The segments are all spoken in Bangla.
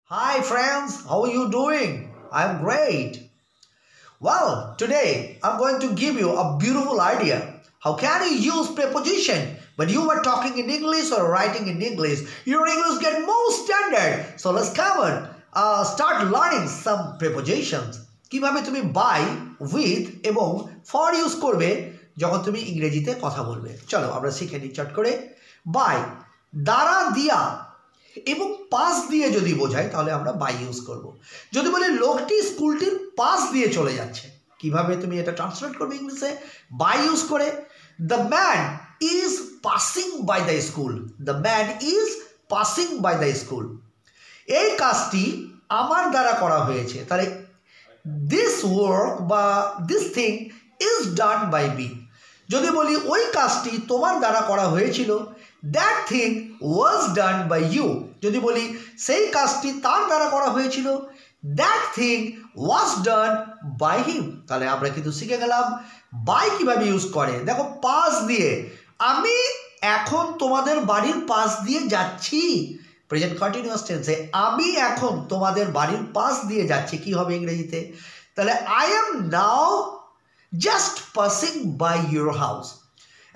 Hi friends, how are you doing? I'm great. Well, today I'm going to give you a beautiful idea. How can you use preposition when you are talking in English or writing in English? Your English get more standard. So let's come on, start learning some prepositions. কিভাবে তুমি by, with এবং for ইউজ করবে যখন তুমি ইংরেজিতে কথা বলবে। চলো আমরা শিখে নিই চট করে। by দ্বারা দিয়া এবং পাশ দিয়ে যদি বোঝাই তাহলে আমরা বাই ইউজ করব। যদি বলি লোকটি স্কুলটির পাশ দিয়ে চলে যাচ্ছে, কিভাবে তুমি এটা ট্রান্সলেট করবে ইংলিশে? বাই ইউজ করে। The man is passing by the school. The man is passing by the school. এই কাজটি আমার দ্বারা করা হয়েছে, তাহলে দিস ওয়ার্ক বা this thing is done by me. যদি বলি ওই কাজটি তোমার দ্বারা করা হয়েছিল, that thing was done by you. যদি বলি সেই কাজটি তার দ্বারা করা হয়েছিল, that thing was done by him. তাহলে আমরা কিন্তু শিখে গেলাম বাই কিভাবে ইউজ করে। দেখো, পাশ দিয়ে, আমি এখন তোমাদের বাড়ির পাশ দিয়ে যাচ্ছি। প্রেজেন্ট কন্টিনিউয়াস টেন্সে আমি এখন তোমাদের বাড়ির পাশ দিয়ে যাচ্ছি, কি হবে ইংরেজিতে? তাহলে I am now just passing by your house.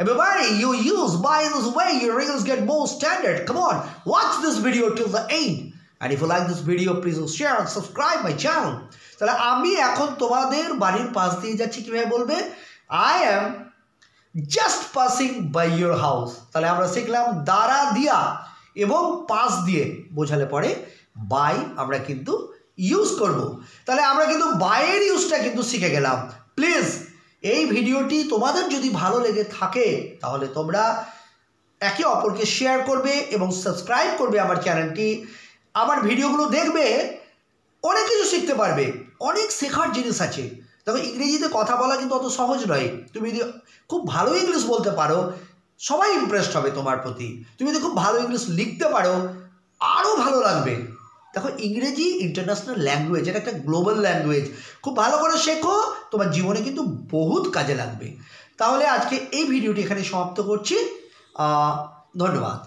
Everybody, you use by this way, your English get more standard. Come on, watch this video till the end. And if you like this video, please share and subscribe my channel. তাহলে আমি এখন তোমাদের বাড়ির পাশ দিয়ে যাচ্ছি, কিভাবে বলবে? I am just passing by your house. তাহলে আমরা শিখলাম দ্বারা দিয়া এবং পাশ দিয়ে বোঝালে পরে বাই আমরা কিন্তু ইউজ করব। তাহলে আমরা কিন্তু বাইয়ের ইউজটা কিন্তু শিখে গেলাম। প্লিজ এই ভিডিওটি তোমাদের যদি ভালো লেগে থাকে তাহলে তোমরা একে অপরকে শেয়ার করবে এবং সাবস্ক্রাইব করবে আমার চ্যানেলটি। আমার ভিডিওগুলো দেখবে, অনেক কিছু শিখতে পারবে, অনেক শেখার জিনিস আছে। দেখো, ইংরেজিতে কথা বলা কিন্তু অত সহজ নয়। তুমি যদি খুব ভালো ইংলিশ বলতে পারো, সবাই ইমপ্রেসড হবে তোমার প্রতি। তুমি যদি খুব ভালো ইংলিশ লিখতে পারো, আরও ভালো লাগবে। দেখো, ইংরেজি ইন্টারন্যাশনাল ল্যাঙ্গুয়েজ, এটা একটা গ্লোবাল ল্যাঙ্গুয়েজ। খুব ভালো করে শেখো, তোমার জীবনে কিন্তু বহুত কাজে লাগবে। তাহলে আজকে এই ভিডিওটি এখানে সমাপ্ত করছি। ধন্যবাদ।